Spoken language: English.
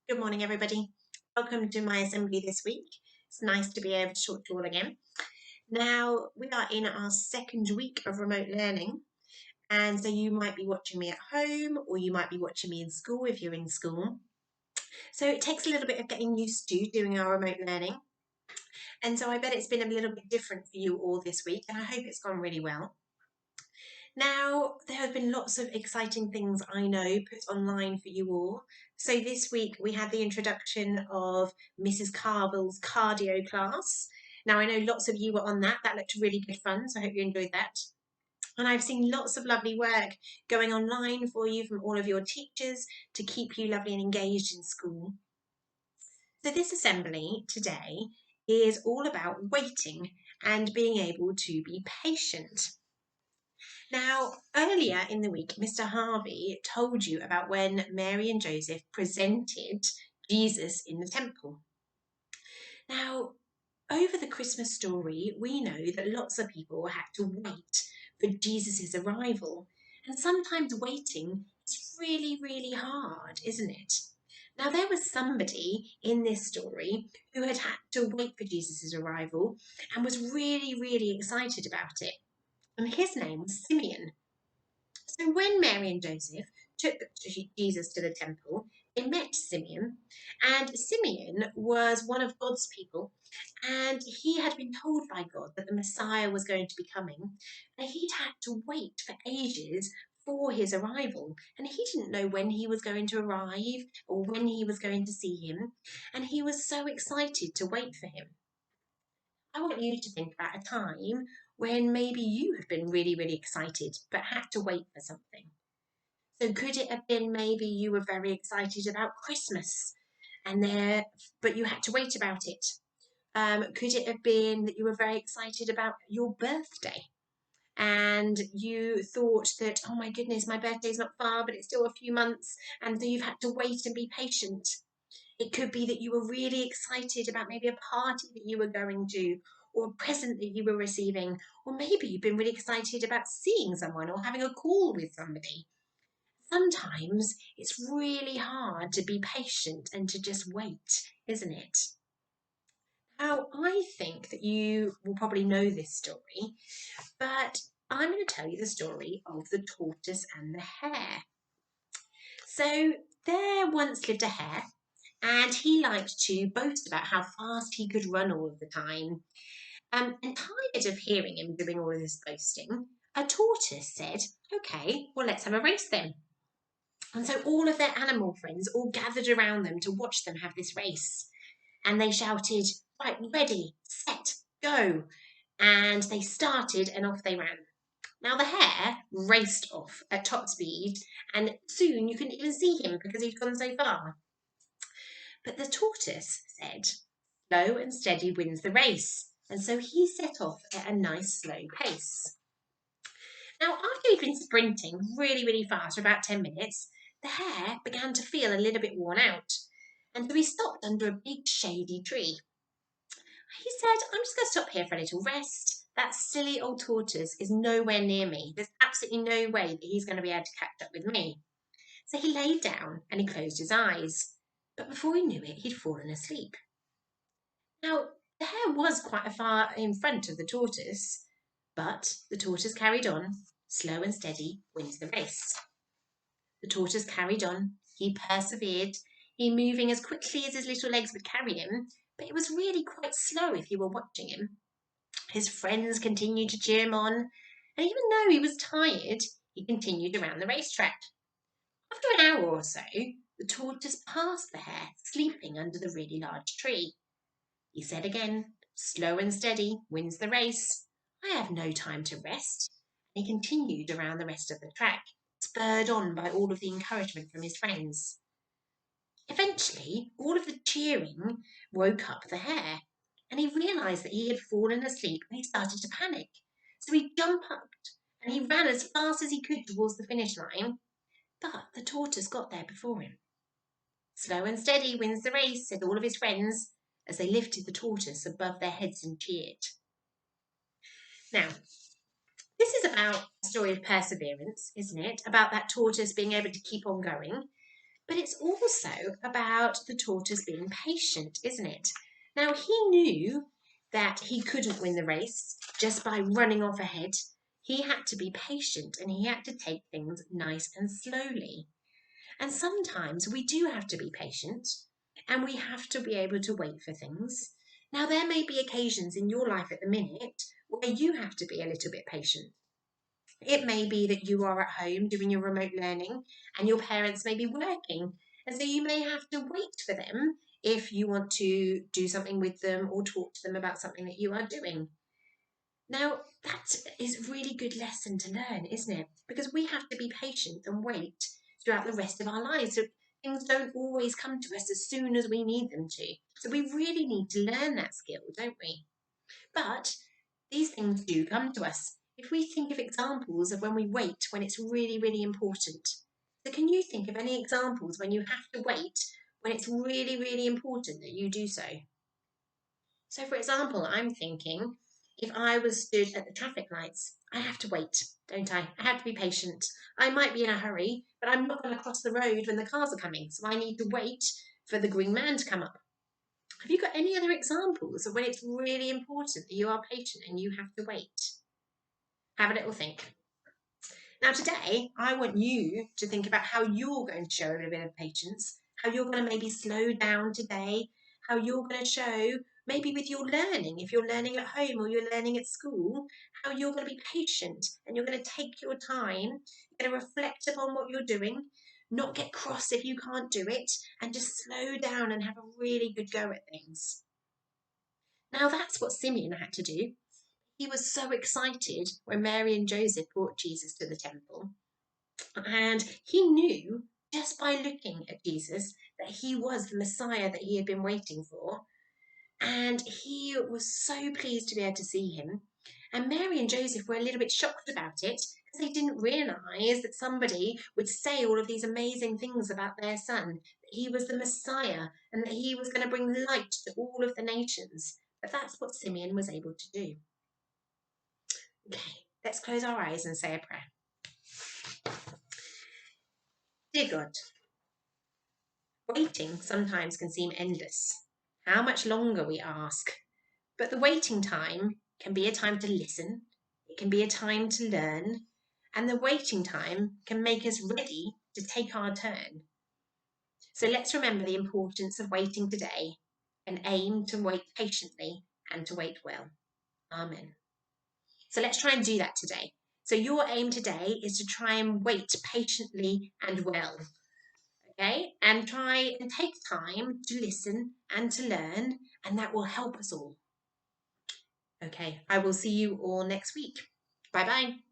Good morning, everybody. Welcome to my assembly this week. It's nice to be able to talk to you all again. Now, we are in our second week of remote learning, and so you might be watching me at home or you might be watching me in school if you're in school. So it takes a little bit of getting used to doing our remote learning. And so I bet it's been a little bit different for you all this week, and I hope it's gone really well. Now, there have been lots of exciting things I know put online for you all. So this week we had the introduction of Mrs. Carville's cardio class. Now, I know lots of you were on that. That looked really good fun, so I hope you enjoyed that. And I've seen lots of lovely work going online for you from all of your teachers to keep you lovely and engaged in school. So this assembly today is all about waiting and being able to be patient. Now, earlier in the week, Mr. Harvey told you about when Mary and Joseph presented Jesus in the temple. Now, over the Christmas story, we know that lots of people had to wait for Jesus' arrival. And sometimes waiting is really, really hard, isn't it? Now, there was somebody in this story who had to wait for Jesus' arrival and was really, really excited about it. And his name was Simeon. So when Mary and Joseph took Jesus to the temple, they met Simeon, and Simeon was one of God's people, and he had been told by God that the Messiah was going to be coming, and he'd had to wait for ages for his arrival, and he didn't know when he was going to arrive or when he was going to see him, and he was so excited to wait for him. I want you to think about a time when maybe you have been really, really excited but had to wait for something. So could it have been maybe you were very excited about Christmas but you had to wait about it? Could it have been that you were very excited about your birthday and you thought that, oh my goodness, my birthday's not far, but it's still a few months, and so you've had to wait and be patient? It could be that you were really excited about maybe a party that you were going to, or a present that you were receiving, or maybe you've been really excited about seeing someone or having a call with somebody. Sometimes it's really hard to be patient and to just wait, isn't it? Now, I think that you will probably know this story, but I'm going to tell you the story of the tortoise and the hare. So, there once lived a hare, and he liked to boast about how fast he could run all of the time. And tired of hearing him doing all of this boasting, a tortoise said, "Okay, well, let's have a race then." And so all of their animal friends all gathered around them to watch them have this race. And they shouted, "Right, ready, set, go." And they started and off they ran. Now the hare raced off at top speed, and soon you couldn't even see him because he'd gone so far. But the tortoise said, "Slow and steady wins the race." And so he set off at a nice slow pace. Now, after he'd been sprinting really, really fast for about 10 minutes, the hare began to feel a little bit worn out. And so he stopped under a big shady tree. He said, "I'm just going to stop here for a little rest. That silly old tortoise is nowhere near me. There's absolutely no way that he's going to be able to catch up with me." So he lay down and he closed his eyes. But before he knew it, he'd fallen asleep. Now, the hare was quite far in front of the tortoise, but the tortoise carried on. Slow and steady wins the race. The tortoise carried on. He persevered. He moving as quickly as his little legs would carry him, but it was really quite slow if you were watching him. His friends continued to cheer him on, and even though he was tired, he continued around the racetrack. After an hour or so, the tortoise passed the hare, sleeping under the really large tree. He said again, "Slow and steady wins the race. I have no time to rest." And he continued around the rest of the track, spurred on by all of the encouragement from his friends. Eventually, all of the cheering woke up the hare, and he realised that he had fallen asleep and he started to panic. So he jumped up and he ran as fast as he could towards the finish line, but the tortoise got there before him. "Slow and steady wins the race," said all of his friends as they lifted the tortoise above their heads and cheered. Now, this is about a story of perseverance, isn't it? About that tortoise being able to keep on going. But it's also about the tortoise being patient, isn't it? Now, he knew that he couldn't win the race just by running off ahead. He had to be patient and he had to take things nice and slowly. And sometimes we do have to be patient and we have to be able to wait for things. Now, there may be occasions in your life at the minute where you have to be a little bit patient. It may be that you are at home doing your remote learning and your parents may be working. And so you may have to wait for them if you want to do something with them or talk to them about something that you are doing. Now, that is a really good lesson to learn, isn't it? Because we have to be patient and wait throughout the rest of our lives. So things don't always come to us as soon as we need them to. So we really need to learn that skill, don't we? But these things do come to us. If we think of examples of when we wait when it's really, really important. So can you think of any examples when you have to wait when it's really, really important that you do so? So for example, I'm thinking if I was stood at the traffic lights, I have to wait, don't I? I have to be patient. I might be in a hurry, but I'm not going to cross the road when the cars are coming. So I need to wait for the green man to come up. Have you got any other examples of when it's really important that you are patient and you have to wait? Have a little think. Now, today, I want you to think about how you're going to show a little bit of patience, how you're going to maybe slow down today, how you're going to show, maybe with your learning, if you're learning at home or you're learning at school, how you're going to be patient and you're going to take your time, you're going to reflect upon what you're doing, not get cross if you can't do it, and just slow down and have a really good go at things. Now, that's what Simeon had to do. He was so excited when Mary and Joseph brought Jesus to the temple. And he knew just by looking at Jesus that he was the Messiah that he had been waiting for. And he was so pleased to be able to see him. And Mary and Joseph were a little bit shocked about it because they didn't realise that somebody would say all of these amazing things about their son, that he was the Messiah and that he was going to bring light to all of the nations. But that's what Simeon was able to do. Okay, let's close our eyes and say a prayer. Dear God, waiting sometimes can seem endless. How much longer, we ask? But the waiting time can be a time to listen, it can be a time to learn, and the waiting time can make us ready to take our turn. So let's remember the importance of waiting today and aim to wait patiently and to wait well. Amen. So let's try and do that today. So your aim today is to try and wait patiently and well. Okay, and try and take time to listen and to learn, and that will help us all. Okay, I will see you all next week. Bye bye.